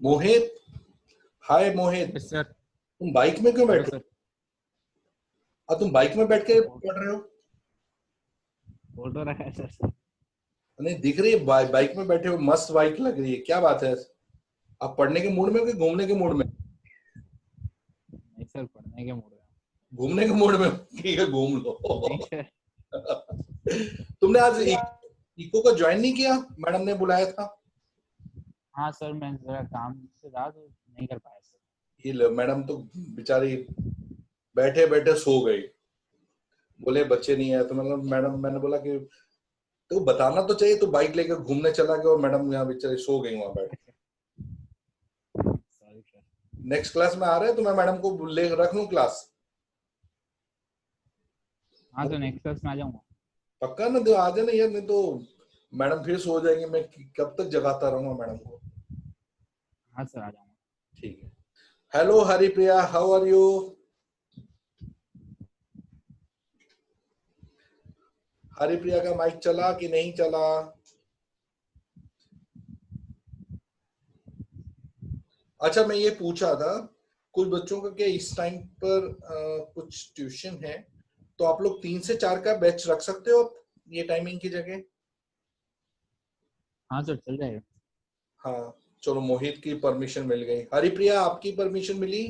मोहित, हाय मोहित। Sir. तुम bike में क्यों बैठे सर, हो? तुम बाइक में बैठ के पढ़ रहे हो? फोटो रखा है सर। नहीं दिख रही है, बाइक में बैठे हो, मस्त बाइक लग रही है। क्या बात है? आप पढ़ने के मूड में हो कि घूमने के मूड में? नहीं सर, पढ़ने के मूड में। घूमने के मूड में? ठीक है, घूम लो। नहीं सर। तुमने आज इको को ज्वाइन नहीं किया? मैडम ने बुलाया था। हाँ सर, मैं जरा काम से था तो नहीं कर पाया सर। ये लो, मैडम तो बेचारी बैठे बैठे सो गई। बोले बच्चे नहीं आए तो मतलब मैडम, मैंने बोला कि तो बताना तो चाहिए, तो बाइक लेकर घूमने चला गया और मैडम यहाँ बेचारी सो गई वहां बैठ के। Sorry sir. नेक्स्ट क्लास में आ रहे हैं तो मैं मैडम को ले रख लूं क्लास? हाँ तो नेक्स्ट क्लास में आ जाऊंगा। पक्का ना? तो आ जाना यार, नहीं तो मैडम फिर सो जाएंगे। मैं कब तक जगाता रहूंगा मैडम को? हाँ सर, आ जाऊंगा। ठीक है। Hello Haripriya, how are you? Haripriya का माइक चला कि नहीं चला? अच्छा, मैं ये पूछा था, कुछ बच्चों का क्या इस टाइम पर कुछ ट्यूशन है, तो आप लोग 3 से 4 का बैच रख सकते हो ये टाइमिंग की जगह? हाँ सर, चल जाएगा। हाँ चलो, मोहित की परमिशन मिल गई। हरिप्रिया, आपकी परमिशन मिली?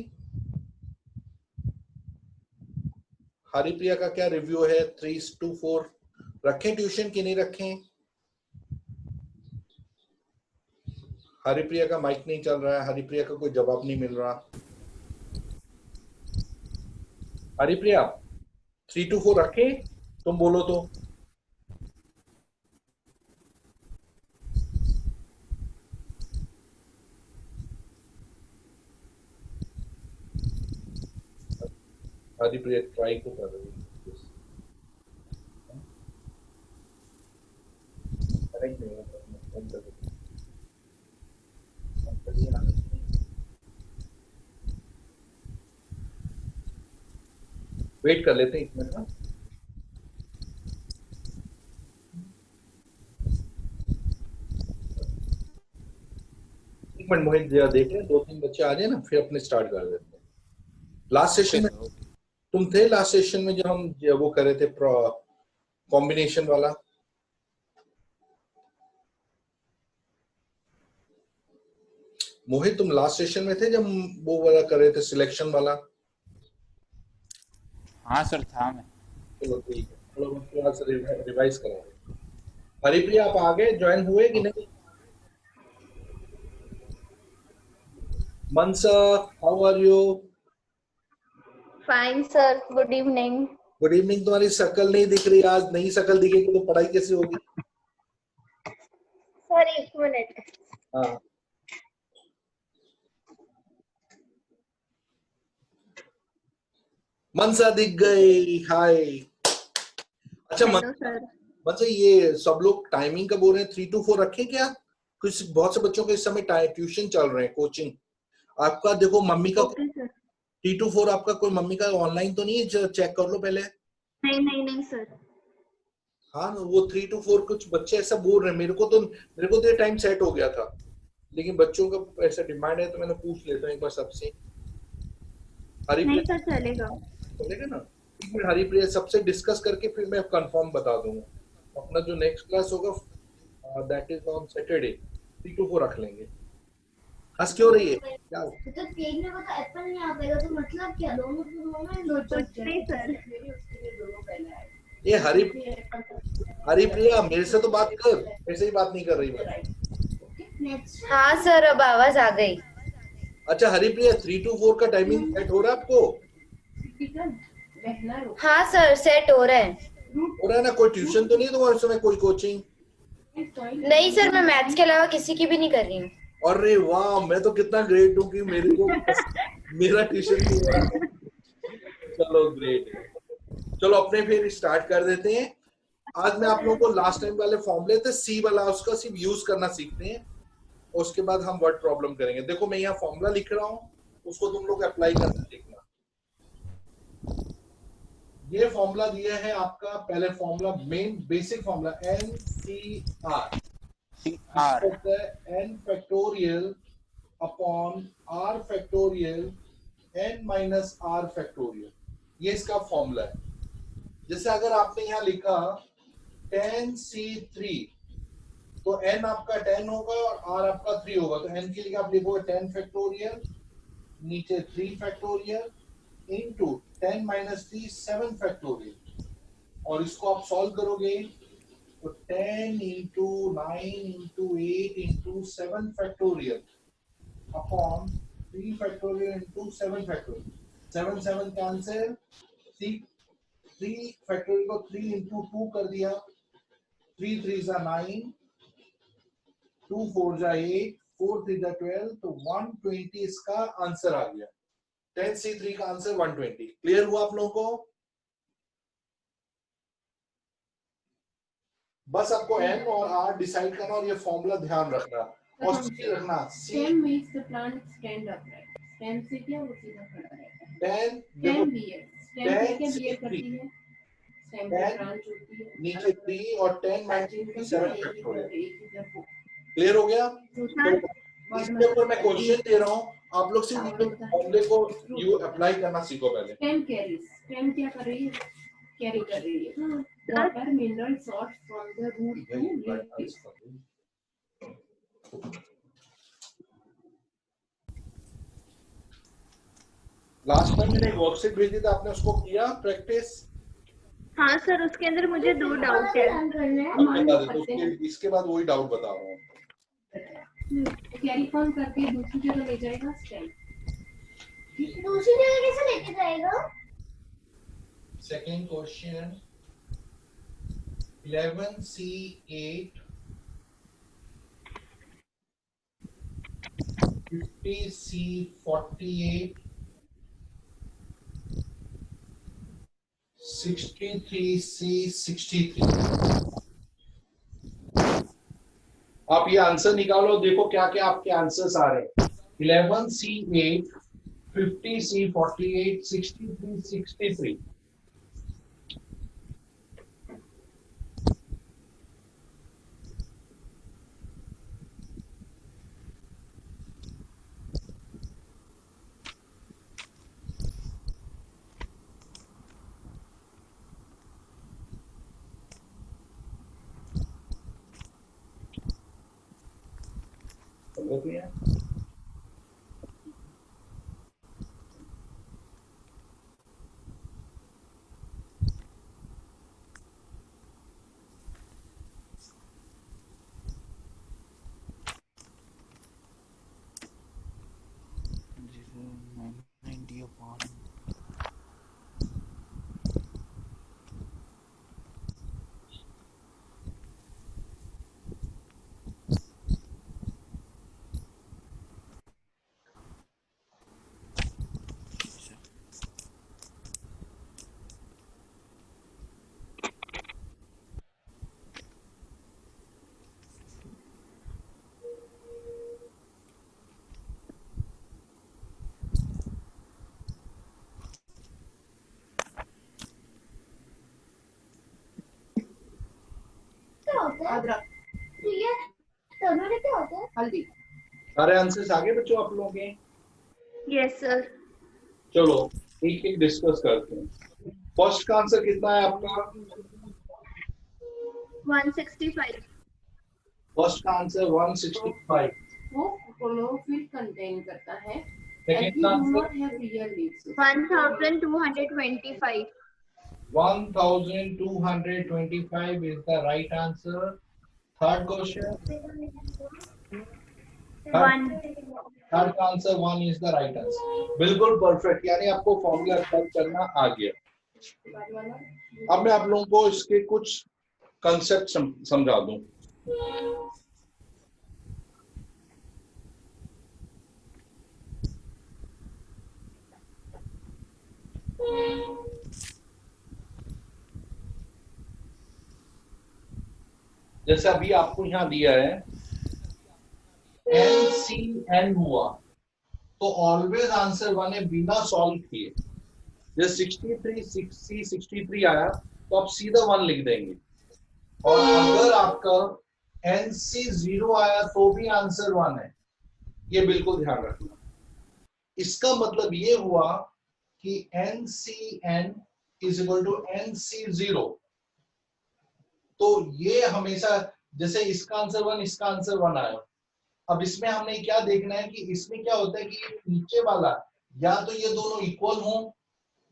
हरिप्रिया का क्या रिव्यू है? 3 to 4 रखें ट्यूशन की नहीं रखें? हरिप्रिया का माइक नहीं चल रहा है, हरिप्रिया का कोई जवाब नहीं मिल रहा। हरिप्रिया, 3 to 4 रखें? तुम बोलो तो। हरिप्रिया ट्राई तो कर रही है। वेट कर लेते हैं एक मिनट ना। एक मिनट मोहित, जरा देख रहे हैं, 2-3 बच्चे आ जाए ना, फिर अपने स्टार्ट कर देते हैं। लास्ट सेशन में तुम थे? लास्ट सेशन में जब हम वो कर रहे थे कॉम्बिनेशन वाला? मोहित, तुम लास्ट सेशन में थे जब हम वो वाला कर रहे थे, सिलेक्शन वाला? हाँ सर, था मैं। चलो ठीक है, चलो हम थोड़ा सा रिवाइज करेंगे। हरिप्रिया, आप आगे ज्वाइन हुए कि नहीं? Mansa, how are you? Fine sir, good evening. Good evening. तुम्हारी शक्ल नहीं दिख रही आज, नई शक्ल दिखेगी तो पढ़ाई कैसे होगी? सर एक मिनट। हाँ, मनसा दिख गई, हाय। अच्छा हेलो सर। मनसा, ये सब लोग टाइमिंग का बोल रहे हैं 3 to 4 रखें क्या? कुछ बहुत से बच्चों के इस समय ट्यूशन चल रहे हैं, कोचिंग। आपका देखो मम्मी का ओके सर। 3 to 4 आपका कोई मम्मी का ऑनलाइन तो नहीं है? चेक कर लो पहले। नहीं नहीं नहीं सर। हाँ, वो 3 to 4 कुछ बच्चे ऐसा बोल रहे हैं। मेरे को तो ये टाइम सेट हो गया था, लेकिन बच्चों का ऐसा डिमांड है तो मैंने पूछ लेता हूँ एक बार सबसे। नहीं सर, चलेगा। चलेगा ना? एक मिनट हरिप्रिया, सबसे डिस्कस करके फिर मैं कंफर्म बता दूंगा। अपना जो नेक्स्ट क्लास होगा that is on Saturday, 3 to 4 रख लेंगे। हंस क्यों रही है? क्या तो केक में तो एप्पल नहीं आ पाएगा, तो मतलब क्या दोनों कुछ नहीं सर। ये हरिप्रिया, मेरे से तो बात कर, मेरे से ही बात नहीं कर रही बात। हाँ सर, अब आवाज आ गई। अच्छा हरिप्रिया, 3 to 4 का टाइमिंग सेट हो रहा है आपको? हाँ सर, सेट हो रहा है। और है ना, कोई ट्यूशन तो नहीं तुम्हारे समय, कोई कोचिंग? नहीं सर, मैं मैथ्स के अलावा किसी की भी नहीं कर रही हूँ। अरे वाह, मैं तो कितना ग्रेट हूँ कि मेरे को मेरा ट्यूशन नहीं हो रहा। चलो ग्रेट है। चलो अपने फिर स्टार्ट कर देते हैं। आज मैं आप लोगों को लास्ट टाइम वाले फॉर्मूले थे सी वाला, उसका सिर्फ यूज करना सीखते हैं, उसके बाद हम वर्ड प्रॉब्लम करेंगे। देखो मैं यहाँ फॉर्मूला लिख रहा हूँ, उसको तुम लोग अप्लाई करना सीखना। ये फॉर्मूला दिया है आपका, पहले formula main basic formula NCR, n factorial upon r factorial n minus r factorial, ये इसका फॉर्मूला है। जैसे अगर आपने यहाँ लिखा 10C3, तो n आपका 10 होगा और r आपका 3 होगा, तो n के लिए आप लिखोगे 10 फैक्टोरियल, नीचे 3 फैक्टोरियल इनटू 10 माइनस 3 7 फैक्टोरियल, और इसको आप सॉल्व करोगे तो 10 into 9 into 8 into 7 factorial upon 3 factorial into 7 factorial, 7 7 cancel, 3 factorial को 3 इंटू 2 कर दिया, 3 3 जा 9, 2 4 जा 8, 4 3 जा 12, तो 120 इसका आंसर आ गया। 10C3 का आंसर 120। क्लियर हुआ आप लोगों को? बस आपको n और r डिसाइड करना और ये फॉर्मूला ध्यान रखना और सी रखना। stem makes the plant stand upright. stem से क्या वो सीधा खड़ा रहता है। 10 stem bear, stem क्या क्या stem bear करती है? stem पे branch होती है। नीचे 3 और 10 माइनस 7 फैक्टोरियल। फैक्टोरियल। क्लियर हो गया? इसके ऊपर मैं क्वेश्चन दे रहा हूँ, आप लोग सिर्फ फॉर्मूले को यू अप्लाई करना सीखो पहले। stem carries, stem क्या कर रही है? कैरी कर रही है water mineral salts from the root to leaf. Last time मैंने एक वर्कशीट भेजी थी, आपने उसको किया प्रैक्टिस? हाँ सर, उसके अंदर मुझे 2 डाउट है। अब बता दे, तो इसके बाद वही डाउट बता रहा हूँ। कैरी कौन करके दूसरी जगह ले जाएगा? स्टेम। दूसरी जगह कैसे लेके जाएगा? Second question 11C8 50C48 63C63। आप ये आंसर निकालो, देखो क्या क्या आपके आंसर्स आ रहे हैं। 11C8 50C48 63C63। क्या होता है? अदरक, तो ये टर्मरिक क्या होता है? हल्दी। सारे आंसर्स आगे बच्चों आप लोगों के? Yes sir. चलो एक एक डिस्कस करते हैं। फर्स्ट का आंसर कितना है आपका? 165। फर्स्ट का आंसर 165। वो क्लोरोफिल कंटेन करता है। सेकंड का answer 1225। 1225 is the right answer. Third question. 1। Third का answer 1 is the right answer. बिल्कुल परफेक्ट, यानी आपको फॉर्मूला अप्लाई करना आ गया। बाद वाला अब मैं आप लोगों को इसके कुछ कंसेप्ट समझा दूं। जैसे अभी आपको यहां दिया है NCN हुआ तो ऑलवेज आंसर 1 है बिना सॉल्व किए। जैसे 63 60 63 आया तो आप सीधा 1 लिख देंगे। और अगर आपका NC0 आया तो भी आंसर 1 है, ये बिल्कुल ध्यान रखना। इसका मतलब ये हुआ कि NCN is equal to NC0। तो ये हमेशा, जैसे इसका आंसर 1 इसका आंसर 1 आया। अब इसमें हमने क्या देखना है कि इसमें क्या होता है कि ये नीचे वाला या तो ये दोनों इक्वल हो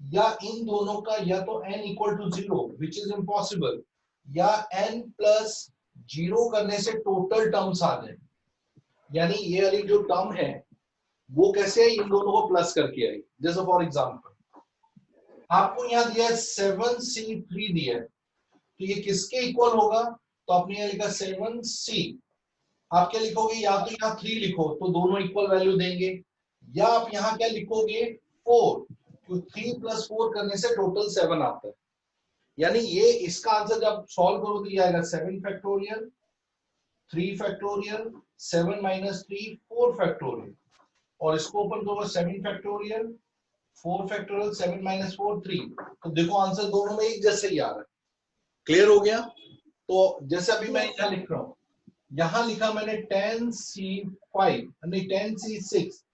या इन दोनों का या तो n equal to 0 which is impossible, या n प्लस 0 करने से टोटल टर्म्स आ जाए। यानी ये वाली जो टर्म है वो कैसे है, इन दोनों को प्लस करके आई। जैसे फॉर एग्जांपल आपको यहाँ दिया है 7C3 दिया है, तो ये किसके इक्वल होगा, तो आपने यहाँ लिखा 7C। आप क्या लिखोगे, या तो यहाँ 3 लिखो तो दोनों इक्वल वैल्यू देंगे, या आप यहाँ क्या लिखोगे 4, तो 3 प्लस 4 करने से टोटल 7 आता है। यानी ये इसका आंसर जब सॉल्व करो तो ये आएगा 7 फैक्टोरियल 3 फैक्टोरियल 7 माइनस 3 4 फैक्टोरियल, और इसको ओपन करो 7 फैक्टोरियल 4 फैक्टोरियल 7 माइनस 4 3। तो देखो आंसर दोनों में एक जैसे ही आ रहा है। क्लियर हो गया। तो जैसे अभी मैं यहाँ लिख रहा हूँ, यहां लिखा मैंने 10C5 नहीं 10C6,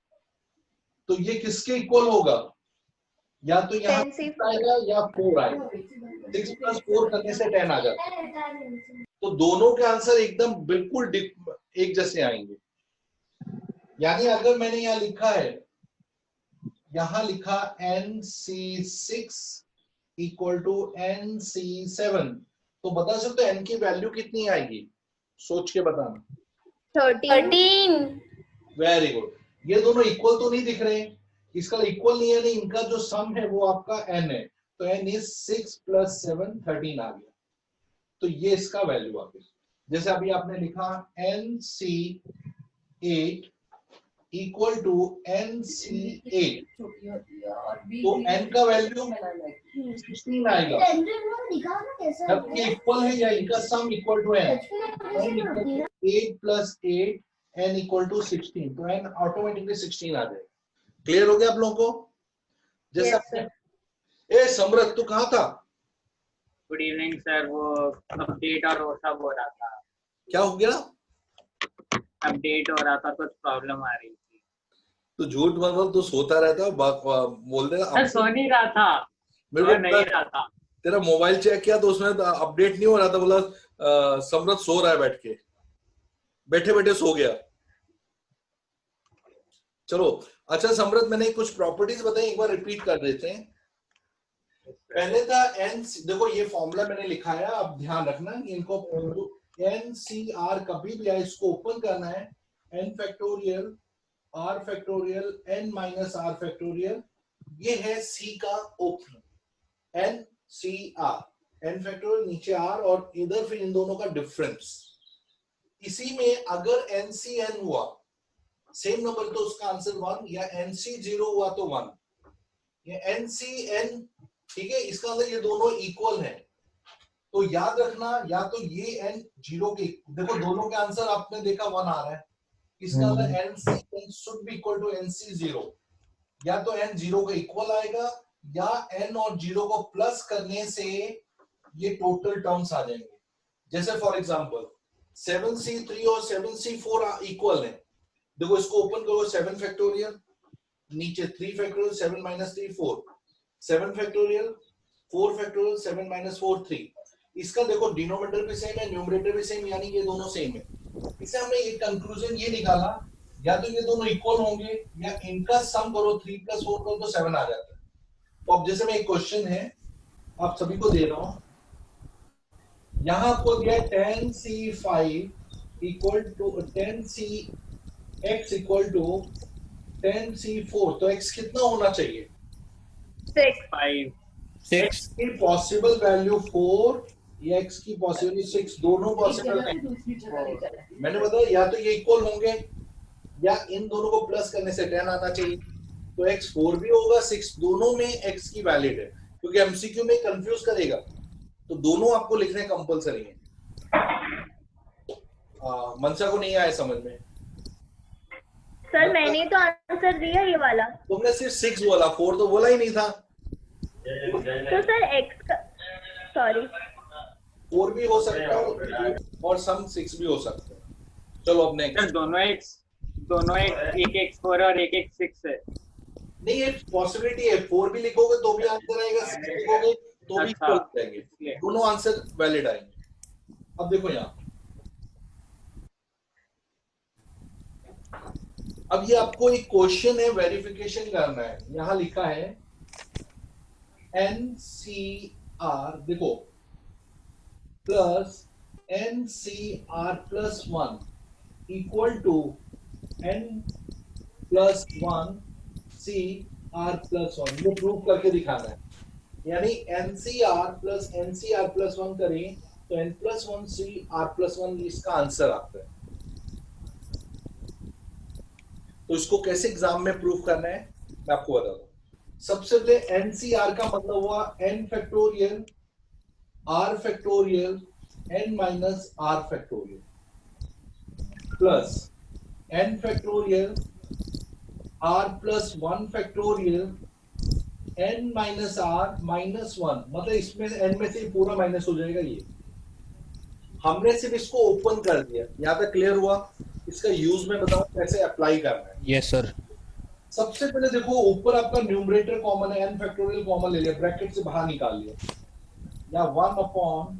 तो ये किसके इक्वल होगा, या तो यहाँ 6 आएगा या 4 आएगा। 6 प्लस 4 करने से 10 आ जाता है। तो दोनों के आंसर एकदम बिल्कुल एक जैसे आएंगे। यानी अगर मैंने यहाँ लिखा है, यहां लिखा NC6 इक्वल टू NC7, तो बता सकते हो n की वैल्यू कितनी आएगी, सोच के बताना। 13। Very good. ये दोनों इक्वल तो नहीं दिख रहे, इसका इक्वल नहीं है, नहीं इनका जो सम है वो आपका n है, तो n इज 6 प्लस 7 13 आ गया। तो ये इसका वैल्यू आ गया। जैसे अभी आपने लिखा NC8 इक्वल टू NC8, तो n का वैल्यू 16 आएगा, जबकि इक्वल है या इनका sum equal to n। 8 plus 8 n equal to 16, तो n ऑटोमेटिकली 16 आ जाएगा। क्लियर हो गया आप लोगों को। जैसे ए समृत तू कहाँ था? गुड इवनिंग सर, वो अपडेट और वो सब हो रहा था। क्या हो गया? अपडेट हो रहा था, कुछ प्रॉब्लम आ रही थी। तो झूठ मत बोल, तू सोता रहता है, बोल दे। सर सो नहीं रहा था, मेरे नहीं रहा था। तेरा मोबाइल चेक किया तो उसमें अपडेट नहीं हो रहा था, बोला समृत सो रहा है, बैठे बैठे सो गया। चलो अच्छा समृत, मैंने कुछ प्रॉपर्टीज बताई, एक बार रिपीट कर देते हैं। पहले था n, देखो ये फॉर्मूला मैंने लिखा है, आप ध्यान रखना इनको। NCR कभी भी आए इसको ओपन करना है, n factorial r factorial n minus r factorial, ये है c का ओपन NCR, n फैक्टोरियल नीचे r और इधर फिर इन दोनों का डिफरेंस। इसी में अगर NCN हुआ सेम नंबर तो उसका आंसर 1, या NC0 हुआ तो 1, या NCN, ठीक है, इसका मतलब ये दोनों इक्वल हैं। तो याद रखना, या तो ये n 0 के, देखो दोनों के आंसर आपने देखा 1 आ रहा है, इसका मतलब NCN should be equal to NC0, या तो n 0 के इक्वल आएगा, या n और 0 को प्लस करने से ये टोटल टर्म्स आ जाएंगे। जैसे फॉर एग्जांपल 7C3 और 7C4 इक्वल है, देखो इसको ओपन करो, 7 फैक्टोरियल नीचे 3 factorial 7 minus 3 4, 7 factorial 4 factorial 7 minus 4 3। इसका देखो डिनोमिनेटर भी सेम है, न्यूमरेटर भी सेम, यानी ये दोनों सेम है। इससे हमने एक कंक्लूजन ये निकाला, या तो ये दोनों इक्वल होंगे, या इनका सम करो 3 प्लस 4 करो तो 7 आ जाता है। तो अब जैसे मैं एक क्वेश्चन है आप सभी को दे रहा हूं, यहां आपको दिया 10C5 equal to 10CX equal to 10C4, तो x कितना होना चाहिए? 5 x की पॉसिबल वैल्यू 4 या x की पॉसिबल 6 दोनों एक पॉसिबल जगह से नहीं। दूसरी जगह ले जाना है। मैंने बताया या तो ये इक्वल होंगे या इन दोनों को प्लस करने से 10 आना चाहिए। तो x 4 भी होगा 6 दोनों में x की वैलिड है, क्योंकि एमसीक्यू में कंफ्यूज करेगा, तो दोनों आपको लिखने कंपलसरी है। मनसा को नहीं आया समझ में? सर मैंने तो आंसर दिया ये वाला। तुमने सिर्फ 6 बोला, 4 तो बोला ही नहीं था। तो सर एक्स का सॉरी 4 भी हो सकता है और सम 6 भी हो सकता है। चलो अब नेक्स्ट। सर दोनों एक एक 4 और एक एक 6 है। नहीं, एक पॉसिबिलिटी है, 4 भी लिखोगे तो भी आंसर आएगा, 6 लिखोगे तो भी अच्छा। इक्वल जाएंगे, दोनों आंसर वैलिड आएंगे। अब देखो यहाँ, अब ये आपको एक क्वेश्चन है, वेरिफिकेशन करना है। यहाँ लिखा है NCR, देखो plus NCR plus 1 equal to N plus 1 CR plus 1, ये प्रूव करके दिखाना है। यानी NCR प्लस NCR प्लस 1 करें तो N प्लस 1 CR प्लस 1 इसका आंसर आता है। तो इसको कैसे एग्जाम में प्रूफ करना है मैं आपको बता दूं। सबसे पहले NCR का मतलब हुआ n factorial r factorial n minus r factorial plus n factorial r plus 1 factorial n minus r minus 1, मतलब इसमें n में से पूरा माइनस हो जाएगा। ये हमने सिर्फ इसको ओपन कर दिया। यहाँ तक क्लियर हुआ? इसका यूज में बताऊं कैसे अप्लाई करना है। Yes sir. सबसे पहले देखो ऊपर आपका न्यूमरेटर कॉमन है, n फैक्टोरियल कॉमन ले लिया, ब्रैकेट से बाहर निकाल लिया, या 1 अपॉन,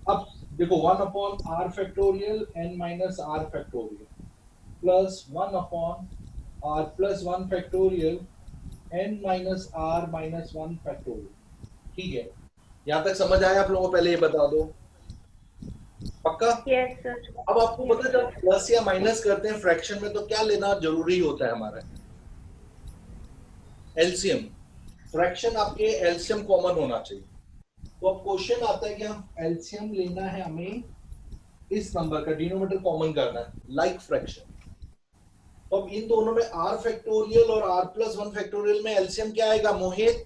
अब देखो 1 upon r factorial n minus r factorial plus 1 upon r plus 1 factorial n minus r minus 1 factorial. ठीक है, यहाँ तक समझ आया आप लोगों को? पहले ये बता दो, पक्का? Yes sir. अब आपको पता है जब प्लस या माइनस करते हैं फ्रैक्शन में तो क्या लेना जरूरी होता है हमारा? एलसीएम। फ्रैक्शन आपके एलसीएम कॉमन होना चाहिए। तो अब क्वेश्चन आता है कि हम एलसीएम लेना है, हमें इस नंबर का डिनोमिनेटर कॉमन करना है, लाइक फ्रैक्शन। तो अब इन दोनों में r फैक्टोरियल और r प्लस 1 फैक्टोरियल में एलसीएम क्या आएगा मोहित?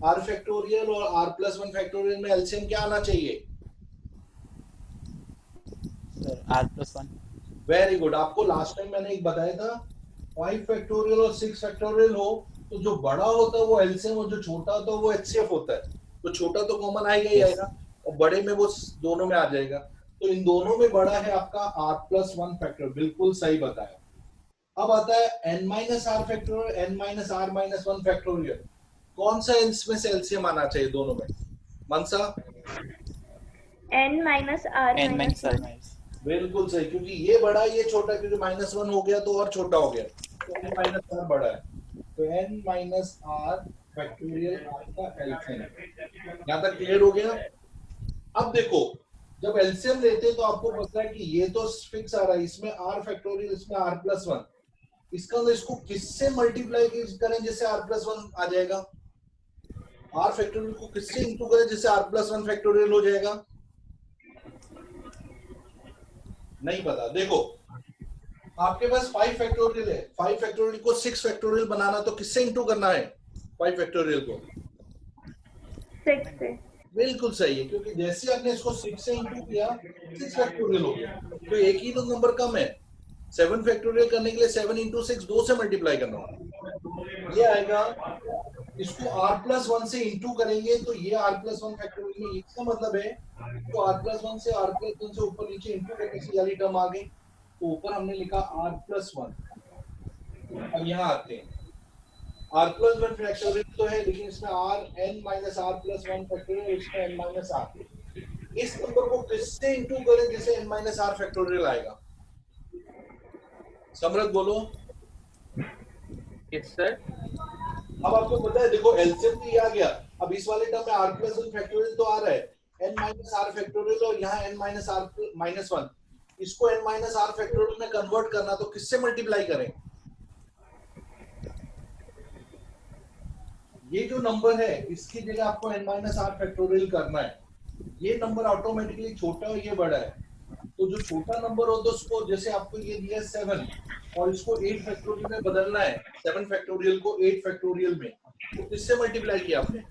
r फैक्टोरियल और r प्लस 1 फैक्टोरियल में एलसीएम क्या आना चाहिए? r+1। Very good. आपको लास्ट टाइम मैंने एक बताया था 5 फैक्टोरियल और 6 फैक्टोरियल हो तो जो बड़ा होता है वो एलसीएम और जो छोटा होता है वो एचसीएफ होता है। तो छोटा तो कॉमन आएगा ही आएगा और बड़े में वो दोनों में आ जाएगा। तो इन दोनों में बड़ा है आपका r+1 फैक्टोरियल, बिल्कुल सही बताया। अब आता है n minus r factorial, n minus r minus 1 factorial. कौन सा इसमें से एलसीएम आना चाहिए दोनों में? मनसा? n minus r n minus -r बिल्कुल सही, क्योंकि ये बड़ा ये छोटा, क्योंकि -1 हो गया तो और छोटा हो गया, तो n माइनस r बड़ा है, तो n माइनस r फैक्टोरियल आपका एलसीएम। यहाँ तक क्लियर हो गया? अब देखो जब एलसीएम लेते हैं तो आपको पता है कि ये तो फिक्स आ रहा है, इसमें r फैक्टोरियल, इसमें r+1, इसका मतलब इसको किससे मल्टीप्लाई करें जिससे r+1 आ जाएगा? r फैक्टोरियल को किससे इंटू करें जिससे r+1 फैक्टोरियल हो जाएगा? नहीं पता। देखो आपके पास 5 फैक्टोरियल है, 5 फैक्टोरियल को 6 फैक्टोरियल बनाना तो किससे इंटू करना है 5 फैक्टोरियल को? 6 से। बिल्कुल सही है, क्योंकि जैसे आपने इसको 6 से इंटू किया 6 फैक्टोरियल हो गया, तो एक ही तो नंबर कम है। 7 फैक्टोरियल करने के लिए 7 इंटू 6 2 से मल्टीप्लाई करना होगा, ये आएगा। इसको r+1 से इंटू करेंगे तो ये r+1 फैक्टोरियल में, इसका मतलब है तो r+1 से r+1 से ऊपर नीचे इंटू करने से वाली टर्म आ गई, तो ऊपर हमने लिखा r+1। अब यहाँ आते हैं, r+1 फैक्टोरियल तो है लेकिन इसमें n माइनस r+1 फैक्टोरियल, इसमें n माइनस r। इस नंबर को किससे इंटू करें जिससे n माइनस r फैक्टोरियल आएगा? समृद्ध बोलो। Yes sir. अब आपको पता है, देखो एलसीएम तो ये आ गया, अब इस वाले टर्म में r+1 फैक्टोरियल तो आ रहा है, n माइनस r फैक्टोरियल, और यहाँ n माइनस r माइनस 1, इसको n माइनस r फैक्टोरियल में कन्वर्ट करना तो किससे मल्टीप्लाई करें? ये जो नंबर है इसकी जगह आपको n-r फैक्टोरियल करना है। ये नंबर ऑटोमेटिकली छोटा और ये बड़ा है, तो जो छोटा नंबर हो तो उसको, जैसे आपको ये दिया 7 और इसको 8 फैक्टोरियल में बदलना है, 7 फैक्टोरियल को 8 फैक्टोरियल में, तो किससे मल्टीप्लाई किया आपने?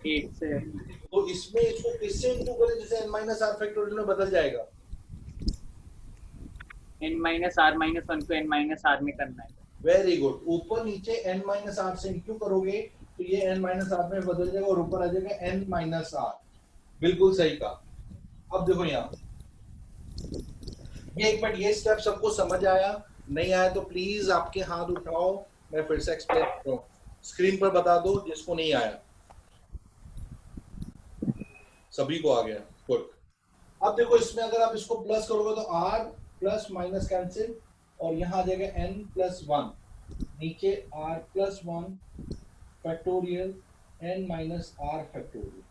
8 से। तो इसमें इसको किससे इनटू करें जैसे n-r फैक्टोरियल में बदल जाएगा? n-r-1 को n-r में करना है। वेरी गुड, ऊपर नीचे n-r से इंटू करोगे तो ये n-r में बदल जाएगा और ऊपर आ जाएगा n-r। बिल्कुल सही कहा। अब देखो यहाँ ये एक मिनट, ये स्टेप सबको समझ आया? नहीं आया तो प्लीज आपके हाथ उठाओ, मैं फिर से एक्सप्लेन करता हूँ। स्क्रीन पर बता दो जिसको नहीं आया। सभी को आ गया? गुड। अब देखो इसमें अगर आप इसको प्लस करोगे तो r प्लस माइनस कैंसिल और यहाँ आ जाएगा n+1, नीचे r+1 फैक्टोरियल n-r फैक्टोरियल,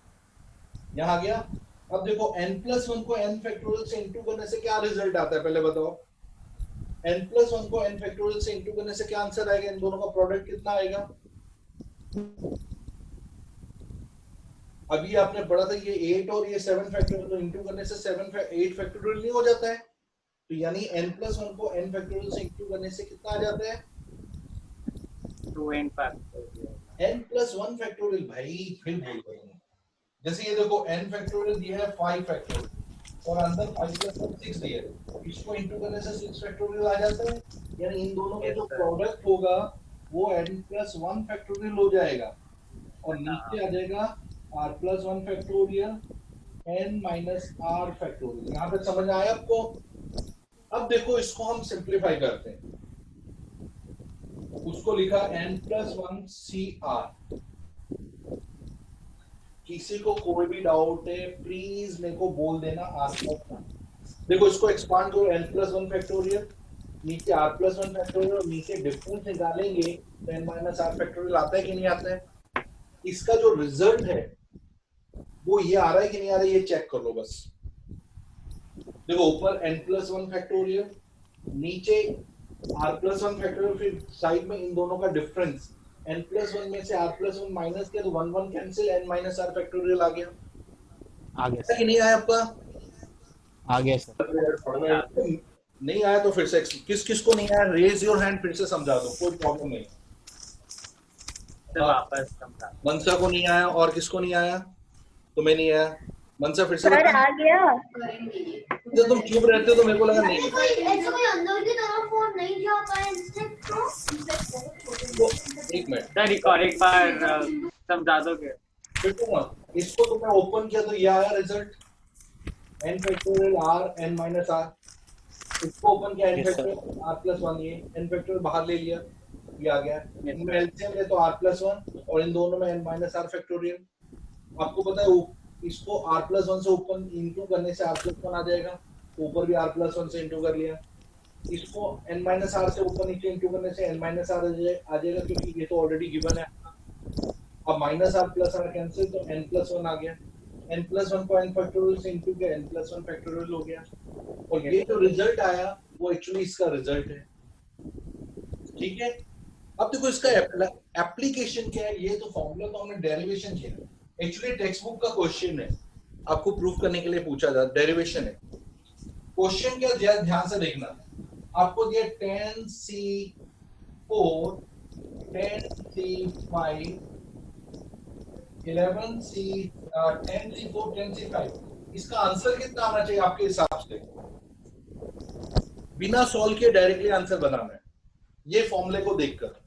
यहाँ आ गया। अब देखो n+1 को n फैक्टोरियल से इंटू करने से क्या रिजल्ट आता है पहले बताओ? n+1 को n फैक्टोरियल से इंटू करने से क्या आंसर आएगा? इन दोनों का प्रोडक्ट कितना आएगा? अभी आपने पढ़ा था ये 8 और ये 7 फैक्टोरियल, तो इंटू करने से 8 फैक्टोरियल नहीं हो जाता है? तो यानी n+1 को n फैक्टोरियल से इंटू करने से कितना आ जाता है? 2n factorial. n+1 factorial. भाई फिर बोल रहा हूँ, जैसे ये देखो n फैक्टोरियल दिया है 5 फैक्टोरियल और अंदर 5+1 6 दिया है, इसको इंटू करने से 6 फैक्टोरियल आ जाता है। यानी इन दोनों का जो प्रोडक्ट होगा वो n+1 फैक्टोरियल हो जाएगा और नीचे आ जाएगा r+1 फैक्टोरियल n-r फैक्टोरियल। यहाँ पे समझ आया आपको? अब देखो इसको हम सिंप्लीफाई करते हैं, उसको लिखा n+1cr। किसी को कोई भी डाउट है प्लीज मेरे को बोल देना r+1। देखो इसको एक्सपांड करो, n+1 फैक्टोरियल नीचे r+1 फैक्टोरियल और नीचे डिफरेंस निकालेंगे तो n-r फैक्टोरियल आता है कि नहीं आता है? इसका जो रिजल्ट है वो ये आ रहा है कि नहीं आ रहा है, ये चेक कर लो बस। देखो ऊपर n+1 फैक्टोरियल, नीचे r+1 फैक्टोरियल, फिर साइड में इन दोनों का डिफरेंस। n+1 में से r+1 माइनस किया तो 1 कैंसिल, n-r फैक्टोरियल आ गया। आ गया कि नहीं आया आपका? आ गया सर। नहीं आया तो फिर से किस किस को नहीं आया रेज योर हैंड, फिर से समझा दो, कोई प्रॉब्लम नहीं। वापस समझा। मनसा को नहीं आया और किसको नहीं आया? तुम्हें नहीं आया? मनसा फिर से सर बता। आ गया। करेंगे ये। जब तुम चुप रहते हो तो मेरे को लगा नहीं। ऐसे कोई अंदर की तरफ फोन नहीं जा पाए इंस्टेंट तो एक मिनट सर एक बार समझा दोगे? देखो ना, इसको तो मैं ओपन किया तो ये आया result n factorial r n-r। इसको ओपन किया n Yes, sir. Factorial r+1, ये n फैक्टोरियल बाहर ले लिया, ये आ गया। Yes, इनमें एलसीएम ले तो r+1 और इन दोनों में n-r फैक्टोरियल। आपको पता है इसको r+1 से ओपन इंटू करने से r+1 आ जाएगा, ऊपर भी r+1 से इंटू कर लिया। इसको n-r से ऊपर नीचे इंटू करने से n-r आ जाएगा क्योंकि ये तो ऑलरेडी गिवन है। अब -r+r कैंसिल तो n+1 आ गया, n+1 को n फैक्टोरियल से इंटू किया, n+1 फैक्टोरियल हो गया। और ये जो रिजल्ट आया वो एक्चुअली इसका रिजल्ट है। ठीक है, अब देखो इसका एप्लीकेशन क्या है। ये तो फॉर्मूला तो हमने डेरिवेशन किया, एक्चुअली टेक्स्ट बुक का क्वेश्चन है, आपको प्रूफ करने के लिए पूछा था, डेरिवेशन है। क्वेश्चन क्या ध्यान से देखना, आपको दिया 10c4 10c5 11c 10c4 10c5, इसका आंसर कितना आना चाहिए आपके हिसाब से? बिना सॉल्व किए डायरेक्टली आंसर बनाना है ये फॉर्मूले को देखकर।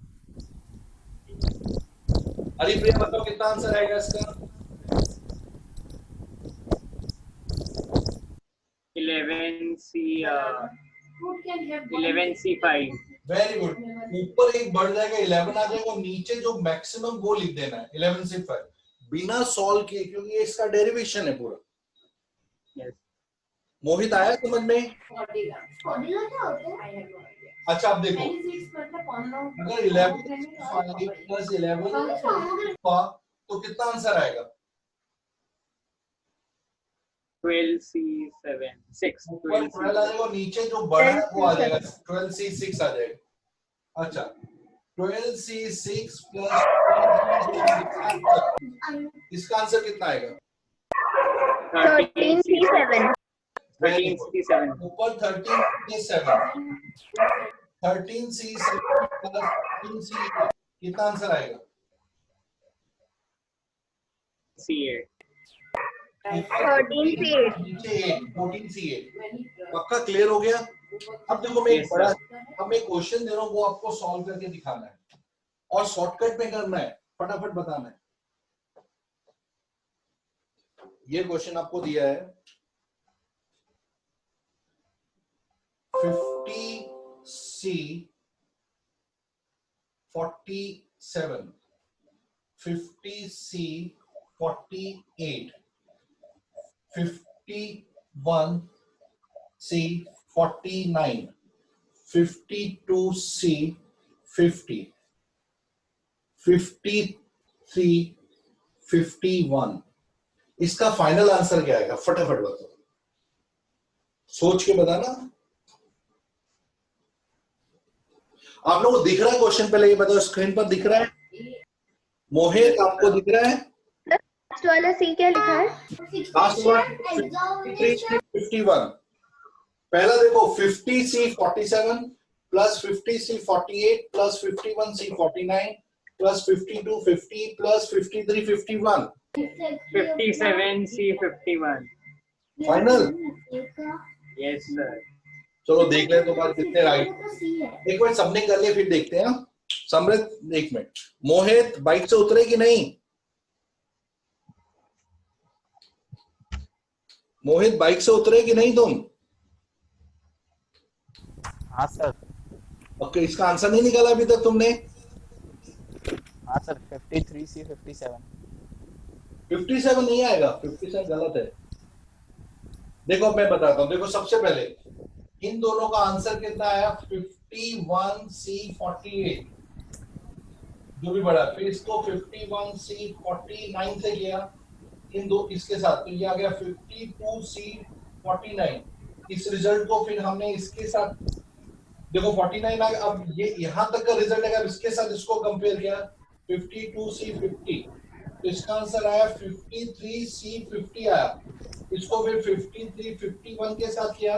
हरिप्रिया बताओ कितना आंसर आएगा इसका? 11c5। वेरी गुड, ऊपर एक बढ़ जाएगा 11 आ जाएगा और नीचे जो मैक्सिमम वो लिख देना है 11c5 बिना सॉल्व किए, क्योंकि ये इसका डेरिवेशन है पूरा। Yes. मोहित आया समझ में? Cordilla. Cordilla क्या होता है? I have no idea. अच्छा आप देखो, Many seeds मतलब pomegranate- अगर 11c5 प्लस 11 हुआ तो कितना आंसर आएगा? 12c7 6 ऊपर 12 आ जाएगा और नीचे जो बड़ा है वो आ जाएगा 12c6 आ जाएगा। अच्छा 12C6 प्लस इसका आंसर कितना आएगा? 13C7. 1367. ऊपर 13C7 13C7 प्लस 13C8 कितना आंसर आएगा? C8. 13C8. नीचे 8 14C8 पक्का क्लियर हो गया? अब देखो मैं एक बड़ा अब मैं क्वेश्चन दे रहा हूँ वो आपको सॉल्व करके दिखाना है और शॉर्टकट में करना है, फटाफट बताना है। ये क्वेश्चन आपको दिया है 50C 47 50C 48 51C 49 52C 50 53 51 इसका फाइनल आंसर क्या आएगा? फटाफट बताओ, सोच के बताना। आप लोगों को दिख रहा है क्वेश्चन? पहले ये बताओ, स्क्रीन पर दिख रहा है? मोहित आपको दिख रहा है? लास्ट वाला सी क्या लिखा है? लास्ट वन 51 पहला देखो 50C 47 plus 50C 48 plus 51C 49 plus 52 50 plus 53 51 57C 51. Final. Yes sir. चलो देख ले तुम्हारे कितने राइट। एक मिनट सबने कर लिया फिर देखते हैं। समृत एक मिनट, मोहित बाइक से उतरे कि नहीं? मोहित बाइक से उतरे कि नहीं तुम? हाँ सर। ओके, इसका आंसर नहीं निकाला अभी तक तुमने? हाँ सर 53C 57। 57 नहीं आएगा, 57 गलत है। देखो अब मैं बताता हूँ। देखो सबसे पहले इन दोनों का आंसर कितना आया? 51C 48 जो भी बड़ा, फिर इसको 51C 49 से किया इन दो इसके साथ, तो ये आ गया 52C 49। इस रिजल्ट को फिर हमने इसके साथ देखो 49 आ गया। अब ये यहां तक का रिजल्ट है, इसके साथ इसको कंपेयर किया 52C 50 तो इसका आंसर आया 53C 50 आया। इसको फिर 53 51 के साथ किया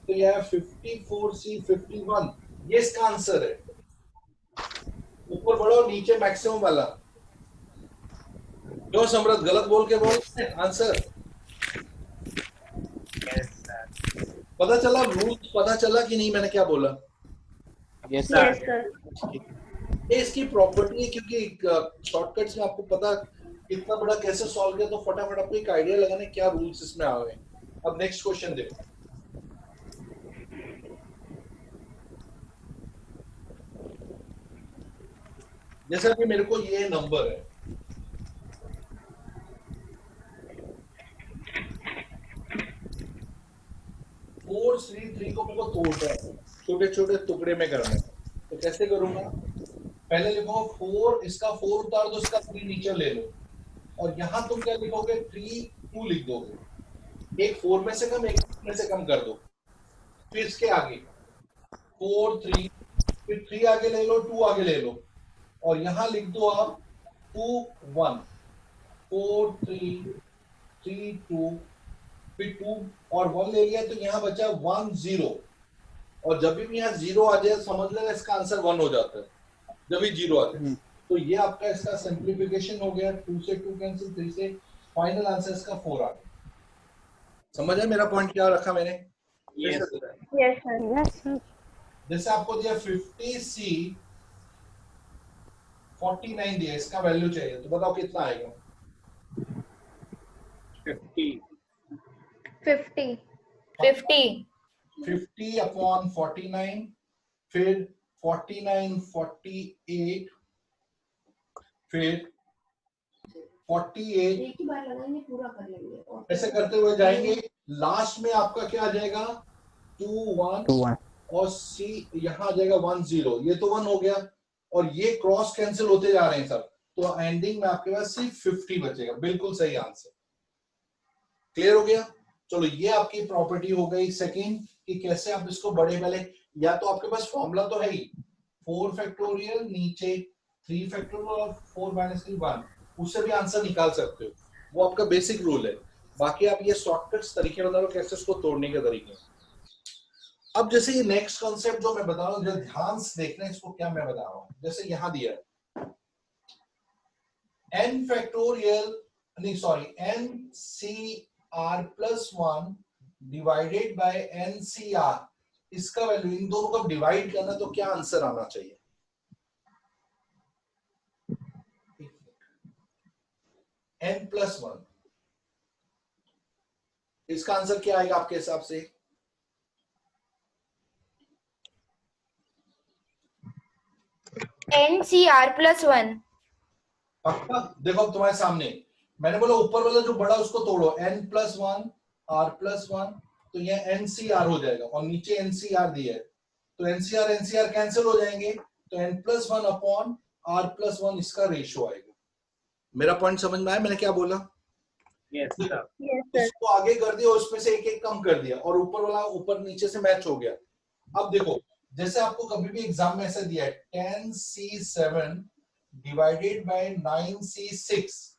तो यह आया 54C 51। ये इसका आंसर है। ऊपर बढ़ो, नीचे मैक्सिमम वाला। क्यों समृद्ध गलत बोल के बोल आंसर? Yes sir. पता चला रूल्स? पता चला कि नहीं मैंने क्या बोला? Yes yes sir. सर। ये इसकी प्रॉपर्टी है, क्योंकि शॉर्टकट्स में आपको पता इतना बड़ा कैसे सॉल्व किया तो फटाफट आपको एक आइडिया लगाने क्या रूल्स इसमें आ गए। अब नेक्स्ट क्वेश्चन देखो। जैसे अभी मेरे को ये नंबर है, फोर थ्री थ्री को मेरे को तोड़ना है, छोटे छोटे टुकड़े में करना है। तो कैसे करूंगा? पहले लिखो 4, इसका 4 उतार दो, इसका 3 नीचे ले लो और यहां तुम क्या लिखोगे? 3 2 लिख दोगे। एक 4 में से कम, एक में से कम कर दो। फिर इसके आगे 4 3, फिर 3 आगे ले लो, 2 आगे ले लो और यहां लिख दो आप 2 1 4 3 3 2 फिर 2 और 1 ले लिया तो यहाँ बचा 1 0 और जब भी यहाँ 0 आ जाए समझ लेना इसका आंसर 1 हो जाता है। जब भी 0 आ जाए तो ये आपका इसका सिंप्लीफिकेशन हो गया। 2 से 2 कैंसिल, 3 से फाइनल आंसर इसका 4 आ गया। समझ है मेरा पॉइंट क्या रखा मैंने? Yes sir. Yes sir. Yes sir. जैसे आपको दिया 50C 49 दिया, इसका वैल्यू चाहिए तो बताओ कितना आएगा? 50. 50 50 50 अपॉन 49 फिर 49 48 फिर 48 एक ही बार लगाएंगे, पूरा कर लेंगे और ऐसे करते हुए जाएंगे। लास्ट में आपका क्या आ जाएगा? 2 1 2 1 और C यहाँ आ जाएगा 1 0। ये तो 1 हो गया और ये क्रॉस कैंसिल होते जा रहे हैं सब, तो एंडिंग में आपके पास सिर्फ 50 बचेगा। बिल्कुल सही आंसर। क्लियर हो गया? चलो ये आपकी प्रॉपर्टी हो गई सेकंड कि कैसे आप इसको बड़े पहले, या तो आपके पास फॉर्मूला तो है ही 4 फैक्टोरियल, नीचे 3 फैक्टोरियल और 4 माइनस 3 1, उससे भी आंसर निकाल सकते हो। वो आपका बेसिक रूल है। बाकी आप ये शॉर्टकट्स तरीके बता रहे हो कैसे इसको तोड़ने के तरीके। अब जैसे ये नेक्स्ट कॉन्सेप्ट जो मैं बता रहा हूँ, जो ध्यान से देखना है इसको, क्या मैं बता रहा हूँ, जैसे यहां दिया है n फैक्टोरियल, नहीं sorry, NCR plus 1 divided by NCR, इसका वैल्यू, इन दोनों को डिवाइड करना तो क्या आंसर आना चाहिए? n प्लस 1, इसका आंसर क्या आएगा आपके हिसाब से? NCR plus 1। पक्का? देखो अब तुम्हारे सामने मैंने बोला ऊपर वाला जो बड़ा उसको तोड़ो, n प्लस 1 r प्लस 1, तो यह NCR हो जाएगा, और नीचे NCR दिया है तो NCR NCR कैंसिल हो जाएंगे, तो n plus 1 upon r plus 1 इसका रेशियो आएगा। मेरा पॉइंट समझ में आया मैंने क्या बोला? Yes sir. इसको आगे कर दिया और उसमें से एक एक कम कर दिया, और ऊपर वाला ऊपर नीचे से मैच हो गया। अब देखो, जैसे आपको कभी भी एग्जाम में ऐसा दिया है 10C7 डिवाइडेड बाय 9C6,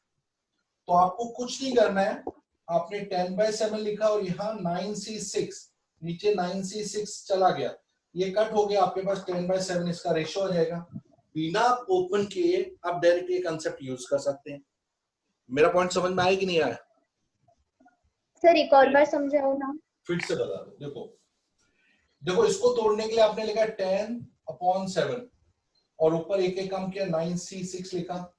तो आपको कुछ नहीं करना है, आपने 10/7 लिखा और यहाँ 9C6, नीचे 9C6 चला गया, ये कट हो गया, आपके पास 10/7 इसका रेशियो आ जाएगा। बिना ओपन किए आप डायरेक्ट ये कंसेप्ट यूज कर सकते हैं। मेरा पॉइंट समझ में आया कि नहीं आया? सर एक और बार समझाओ ना। फिर से बता दो। देखो देखो, इसको तोड़ने के लिए आपने लिखा 10/7 और ऊपर एक एक कम किया, 9C6 लिखा,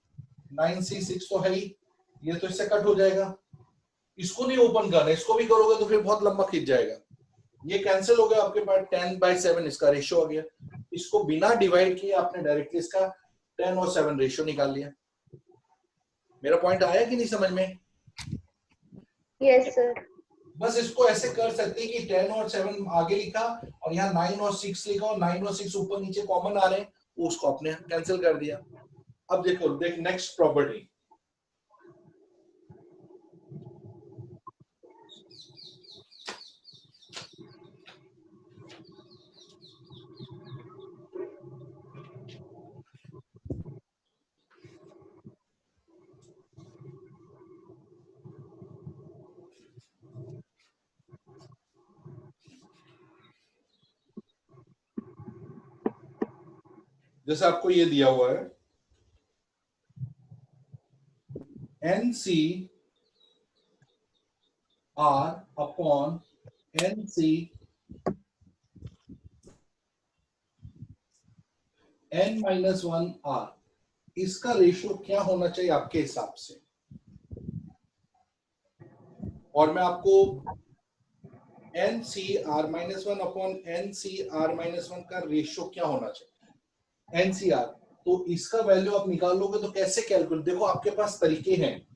9C6 तो है ही, ये तो इससे कट हो जाएगा। इसको नहीं ओपन करना, इसको भी करोगे तो फिर बहुत लंबा खींच जाएगा, ये कैंसिल हो गया, आपके पास 10/7 इसका रेशियो आ गया। इसको बिना डिवाइड किए आपने डायरेक्टली इसका 10 और 7 रेशियो निकाल लिया। मेरा पॉइंट आया कि नहीं समझ में? Yes sir. बस इसको ऐसे कर सकते हैं कि 10 और 7 आगे लिखा और यहाँ 9 और 6 लिखा, और 9 और 6 ऊपर नीचे कॉमन आ रहे हैं, उसको आपने कैंसिल कर दिया। अब देखो, देख नेक्स्ट प्रॉपर्टी, जैसे आपको ये दिया हुआ है NCR अपॉन NC n-1r, इसका रेशियो क्या होना चाहिए आपके हिसाब से? और मैं आपको NCR-1 अपॉन NCR-1 का रेशियो क्या होना चाहिए? NCR, तो इसका वैल्यू आप निकाल लोगे तो कैसे कैलकुलेट? देखो आपके पास तरीके हैं।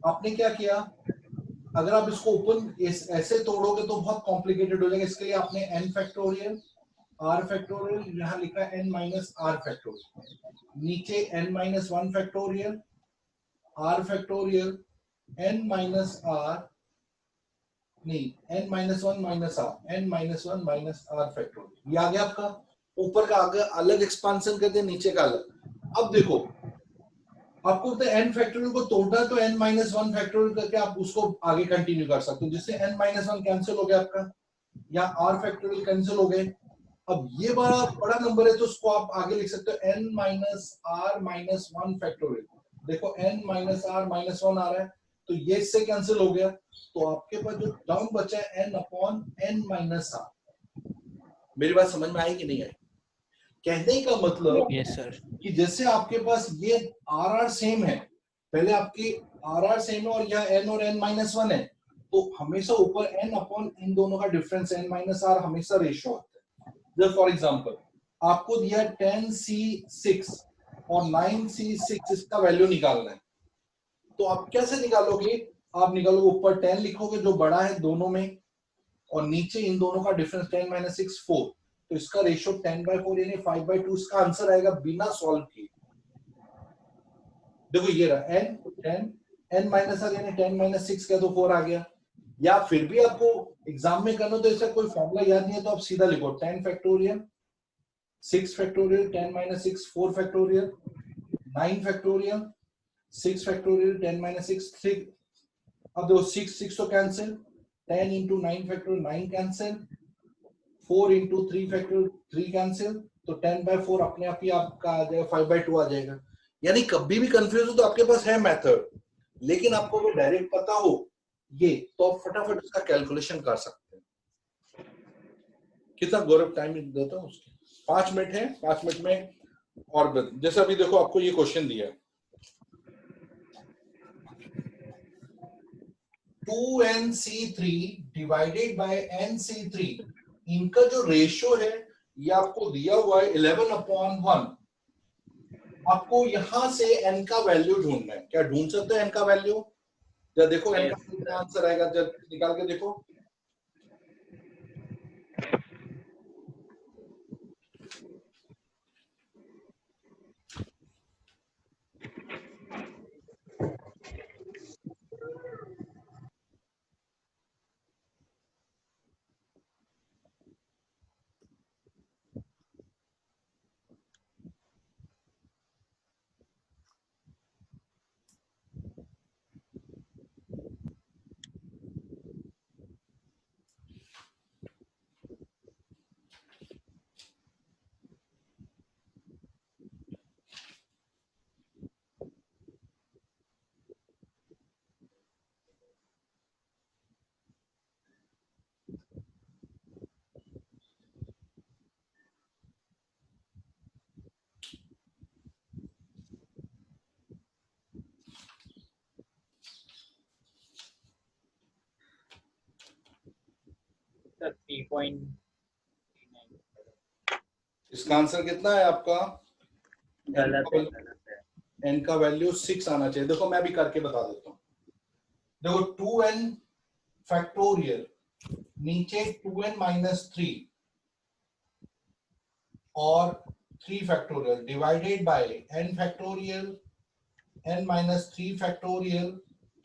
आपने क्या किया, अगर आप इसको ओपन ऐसे तोड़ोगे तो बहुत कॉम्प्लिकेटेड हो जाएगा। इसके लिए आपने n फैक्टोरियल r फैक्टोरियल, यहाँ लिखा है n माइनस r फैक्टोरियल, नीचे n-1 factorial r factorial n minus r, नहीं n-1 minus r, n-1 minus r factorial, ये आ गया आपका। ऊपर का आगे अलग एक्सपांशन करते हैं, नीचे का अलग। अब देखो आपको पता है n फैक्टोरियल को तोड़ना है तो n-1 फैक्टोरियल करके आप उसको आगे कंटिन्यू कर सकते हो, जिससे n-1 कैंसिल हो गया आपका, या r फैक्टोरियल कैंसिल हो गए। अब ये बड़ा नंबर है तो उसको आप आगे लिख सकते हो n-r-1 फैक्टोरियल। देखो n-r-1 आ रहा है तो ये इससे कैंसिल हो गया, तो आपके पास जो टर्म बचा है n/n-r। मेरी बात समझ में आई कि नहीं आई? कहने का मतलब यस सर। कि जैसे आपके पास ये r सेम है, पहले आपकी r सेम है और यहाँ n और n-1 है, तो हमेशा ऊपर n अपॉन इन दोनों का डिफरेंस n-r हमेशा रेशियो होता है। जैसे फॉर एग्जांपल आपको दिया 10C6 और 9C6, इसका वैल्यू निकालना है, तो आप कैसे निकालोगे? आप निकालोगे, ऊपर 10 लिखोगे जो बड़ा है दोनों में, और नीचे इन दोनों का डिफरेंस 10-6 4, तो इसका रेशियो 10/4 यानी 5/2 इसका आंसर आएगा बिना सॉल्व किए। देखो ये रहा n-r यानी 10-6 क्या, तो 4 आ गया। या फिर भी आपको एग्जाम में करना तो ऐसा कोई फॉर्मूला याद नहीं है तो आप सीधा लिखो 10 factorial 6 factorial 10 minus 6 4 factorial 9 factorial 6 factorial 10 minus 6 3। अब देखो 6 तो cancel, 10 into 9 factorial 9 cancel, 4 into 3 factorial 3 cancel, तो 10/4 अपने आप ही आपका आ जाएगा, 5/2 आ जाएगा। यानी कभी भी कंफ्यूज हो तो आपके पास है मेथड, लेकिन आपको अगर डायरेक्ट पता हो ये तो आप फटाफट इसका कैलकुलेशन कर सकते हैं। कितना गौरव टाइम देता हूँ उसके 5 मिनट है, 5 मिनट में। और जैसे अभी देखो आपको ये क्वेश्चन दिया है 2nc3 डिवाइडेड बाय nc3, इनका जो रेशियो है ये आपको दिया हुआ है 11/1। आपको यहां से n का वैल्यू ढूंढना है। क्या ढूंढ सकते हैं n का वैल्यू? जब देखो n का कितना आंसर आएगा, जब निकाल के देखो। सर 3.39 इसका आंसर कितना है आपका? गलत है। n का वैल्यू 6 आना चाहिए। देखो मैं भी करके बता देता हूँ। देखो 2n फैक्टोरियल नीचे 2n माइनस 3 और 3 factorial divided by n factorial n minus 3 factorial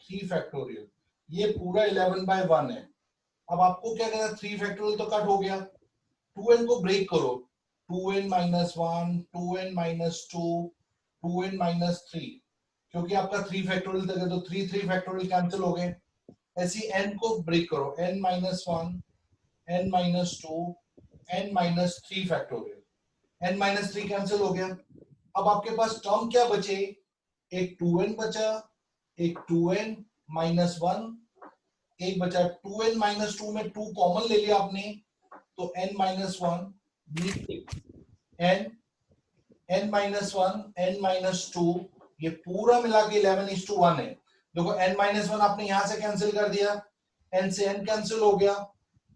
3 factorial, ये पूरा 11/1 है। अब आपको क्या करना है, 3 फैक्टोरियल तो कट हो गया, 2n को ब्रेक करो, 2n minus 1 2n minus 2 2n minus 3, क्योंकि आपका 3 फैक्टोरियल तक है तो 3 फैक्टोरियल कैंसिल हो गए। ऐसी n को ब्रेक करो, n minus 1 n minus 2 n minus 3 factorial, n minus 3 cancel हो गया। अब आपके पास टर्म क्या बचे, एक 2n बचा, एक 2n माइनस 1, एक बचा 2n माइनस 2 में 2 कॉमन ले लिया आपने, तो n minus 1 n minus 1 n minus 2, ये पूरा मिला के 11:1 है। देखो n माइनस 1 आपने यहां से कैंसिल कर दिया, n से n कैंसिल हो गया,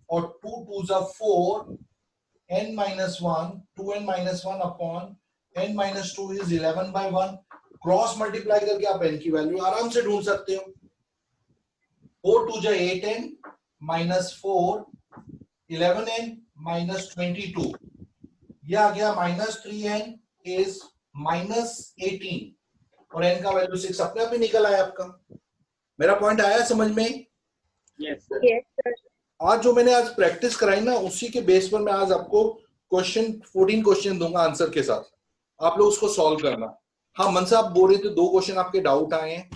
और 2 2s are 4, n minus 1 2n minus 1 upon n minus 2 is 11/1। Cross multiply करके आप n की वैल्यू आराम से ढूंढ सकते हो। 4 2 जा 8n minus 4 11n minus 22, यह आ गया minus 3n is minus 18, और n का वैल्यू 6 अपने आप ही निकल आया आपका। मेरा पॉइंट आया समझ में? Yes sir. आज जो मैंने आज प्रैक्टिस कराई ना, उसी के बेस पर मैं आज आपको क्वेश्चन 14 क्वेश्चन दूंगा आंसर के साथ, आप लोग उसको सॉल्व करना। हाँ मनसा, आप बोल रहे थे 2 क्वेश्चन आपके डाउट आए हैं।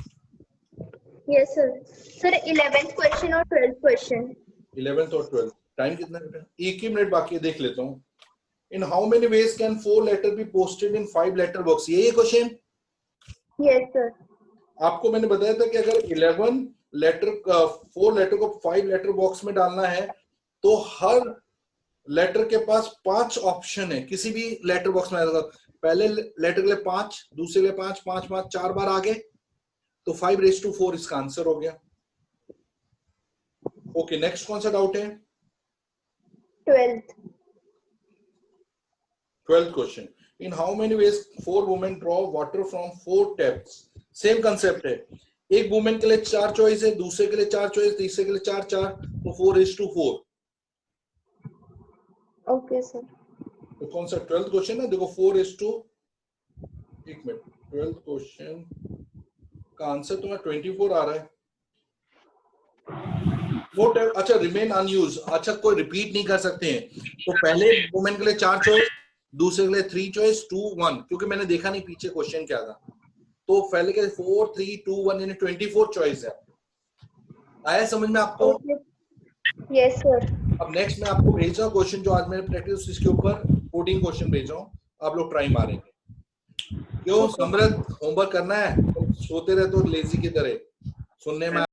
Yes sir. Sir 11th question और 12th क्वेश्चन। 11th और 12th टाइम कितना बेटा? 1 ही मिनट बाकी है, देख लेता हूँ। In how many ways can 4 letter be posted in 5 letter box, ये क्वेश्चन। Yes sir. आपको मैंने बताया था कि अगर 11 लेटर 4 लेटर को 5 लेटर बॉक्स में डालना है तो हर लेटर के पास 5 ऑप्शन है, किसी भी लेटर बॉक्स में। पहले लेटर के लिए 5, दूसरे के लिए 5 5 5 4 बार आगे, तो 5/4 इसका आंसर हो गया। ओके, नेक्स्ट कौन सा डाउट है? 12th question. In how many veg 4 women draw water from 4 taps. Same concept है, एक वुमेन के लिए 4 चॉइस है, दूसरे के लिए 4 चॉइस, तीसरे के लिए 4 4, तो 4/4। Okay sir. तो कौन सा 12th क्वेश्चन है? देखो 1 मिनट, 12th क्वेश्चन का आंसर तुम्हारा 24 आ रहा है। अच्छा, रिमेन अनयूज, अच्छा कोई रिपीट नहीं कर सकते हैं, तो पहले वुमेन के लिए 4 चॉइस, दूसरे के लिए 3 चॉइस 2 1, क्योंकि मैंने देखा नहीं पीछे क्वेश्चन क्या था, तो पहले के 4 3 2 1 यानी 24 चॉइस है। आया समझ में आपको? Yes sir. अब नेक्स्ट मैं आपको भेज रहा हूँ क्वेश्चन, जो आज मैंने प्रैक्टिस इसके ऊपर 14 क्वेश्चन भेज रहा हूँ, आप लोग ट्राई मारेंगे। क्यों समृद्ध, होमवर्क करना है? तो सोते रहे तो लेजी की तरह सुनने में